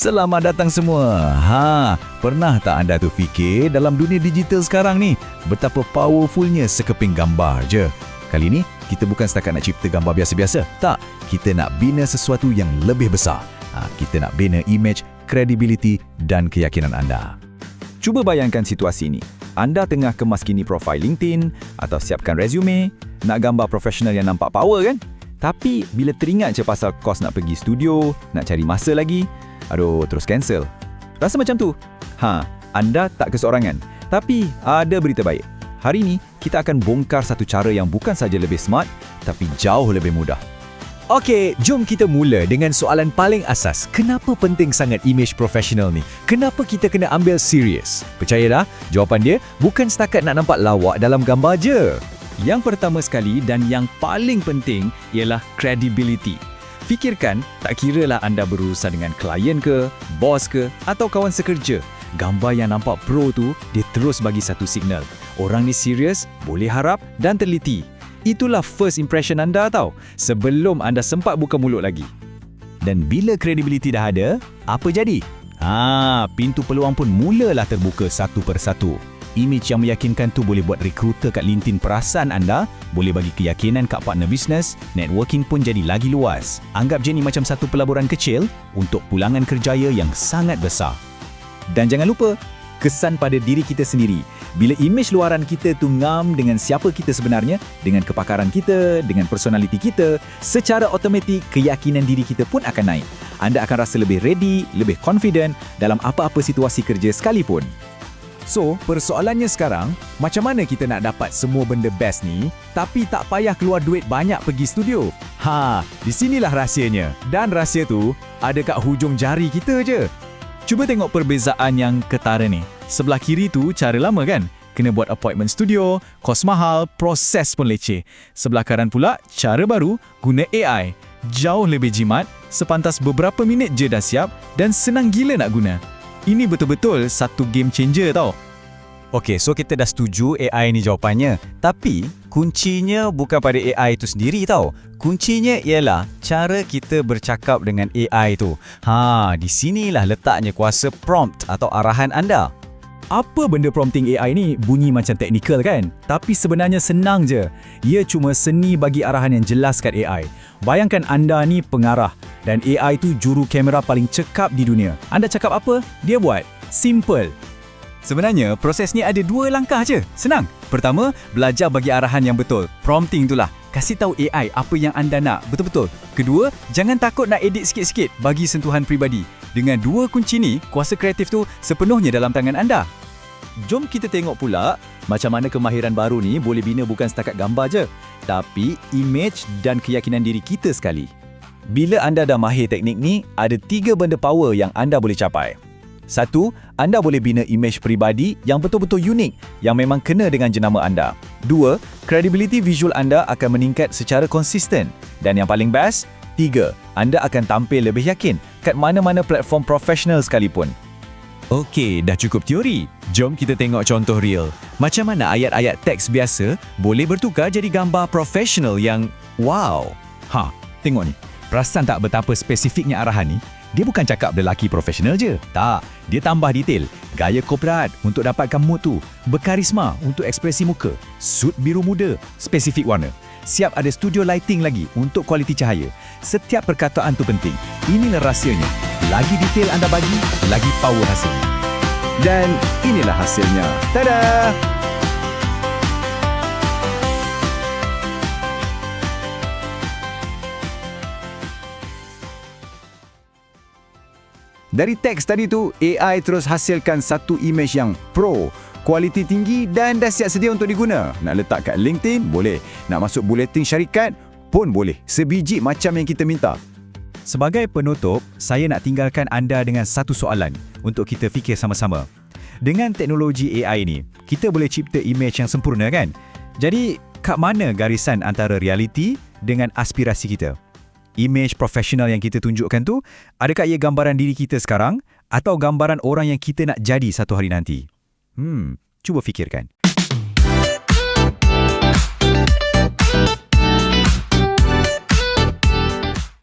Selamat datang semua. Pernah tak anda tu fikir dalam dunia digital sekarang ni betapa powerfulnya sekeping gambar je? Kali ni kita bukan setakat nak cipta gambar biasa-biasa. Tak, kita nak bina sesuatu yang lebih besar. Kita nak bina image, credibility dan keyakinan anda. Cuba bayangkan situasi ni. Anda tengah kemaskini profil LinkedIn atau siapkan resume, nak gambar profesional yang nampak power kan? Tapi bila teringat je pasal kos nak pergi studio, nak cari masa lagi, terus cancel. Rasa macam tu? Anda tak keseorangan. Tapi ada berita baik. Hari ni kita akan bongkar satu cara yang bukan saja lebih smart, tapi jauh lebih mudah. Okey, jom kita mula dengan soalan paling asas. Kenapa penting sangat image profesional ni? Kenapa kita kena ambil serius? Percaya dah, jawapan dia bukan setakat nak nampak lawak dalam gambar je. Yang pertama sekali dan yang paling penting ialah credibility. Fikirkan, tak kiralah anda berurusan dengan klien ke, bos ke, atau kawan sekerja. Gambar yang nampak pro tu, dia terus bagi satu signal. Orang ni serius, boleh harap dan teliti. Itulah first impression anda tau, sebelum anda sempat buka mulut lagi. Dan bila credibility dah ada, apa jadi? Pintu peluang pun mulalah terbuka satu persatu. Image yang meyakinkan tu boleh buat rekruter kat LinkedIn perasan anda, boleh bagi keyakinan kat partner bisnes, networking pun jadi lagi luas. Anggap je ni macam satu pelaburan kecil untuk pulangan kerjaya yang sangat besar. Dan jangan lupa, kesan pada diri kita sendiri. Bila imej luaran kita tu ngam dengan siapa kita sebenarnya, dengan kepakaran kita, dengan personaliti kita, secara automatik keyakinan diri kita pun akan naik. Anda akan rasa lebih ready, lebih confident dalam apa-apa situasi kerja sekalipun. So, persoalannya sekarang, macam mana kita nak dapat semua benda best ni, tapi tak payah keluar duit banyak pergi studio? Di sinilah rahsianya. Dan rahsia tu ada kat hujung jari kita je. Cuba tengok perbezaan yang ketara ni. Sebelah kiri tu cara lama kan? Kena buat appointment studio, kos mahal, proses pun leceh. Sebelah kanan pula, cara baru, guna AI. Jauh lebih jimat, sepantas beberapa minit je dah siap dan senang gila nak guna. Ini betul-betul satu game changer tau. Okey, so kita dah setuju AI ni jawapannya. Tapi, kuncinya bukan pada AI itu sendiri tau. Kuncinya ialah cara kita bercakap dengan AI tu. Di sinilah letaknya kuasa prompt atau arahan anda. Apa benda prompting AI ni bunyi macam teknikal kan? Tapi sebenarnya senang je. Ia cuma seni bagi arahan yang jelas kat AI. Bayangkan anda ni pengarah dan AI tu juru kamera paling cekap di dunia. Anda cakap apa? Dia buat. Simple. Sebenarnya, proses ni ada 2 langkah je. Senang. Pertama, belajar bagi arahan yang betul. Prompting itulah. Kasih tahu AI apa yang anda nak betul-betul. Kedua, jangan takut nak edit sikit-sikit bagi sentuhan peribadi. Dengan 2 kunci ni, kuasa kreatif tu sepenuhnya dalam tangan anda. Jom kita tengok pula macam mana kemahiran baru ni boleh bina bukan setakat gambar je, tapi image dan keyakinan diri kita sekali. Bila anda dah mahir teknik ni, ada 3 benda power yang anda boleh capai. 1, anda boleh bina imej peribadi yang betul-betul unik, yang memang kena dengan jenama anda. 2, credibility visual anda akan meningkat secara konsisten. Dan yang paling best, 3, anda akan tampil lebih yakin kat mana-mana platform profesional sekalipun. Okey, dah cukup teori. Jom kita tengok contoh real. Macam mana ayat-ayat teks biasa boleh bertukar jadi gambar profesional yang wow. Tengok ni. Perasan tak betapa spesifiknya arahan ni? Dia bukan cakap lelaki profesional je. Tak, dia tambah detail. Gaya korporat untuk dapatkan mood tu. Berkarisma untuk ekspresi muka. Suit biru muda, spesifik warna. Siap ada studio lighting lagi untuk kualiti cahaya. Setiap perkataan tu penting. Inilah rahsianya. Lagi detail anda bagi, lagi power hasilnya. Dan inilah hasilnya. Tada! Dari teks tadi tu, AI terus hasilkan satu imej yang pro, kualiti tinggi dan dah siap sedia untuk diguna. Nak letak kat LinkedIn, boleh. Nak masuk buletin syarikat, pun boleh. Sebiji macam yang kita minta. Sebagai penutup, saya nak tinggalkan anda dengan satu soalan untuk kita fikir sama-sama. Dengan teknologi AI ni, kita boleh cipta imej yang sempurna kan? Jadi, kat mana garisan antara realiti dengan aspirasi kita? Imej profesional yang kita tunjukkan tu, adakah ia gambaran diri kita sekarang atau gambaran orang yang kita nak jadi satu hari nanti? Cuba fikirkan.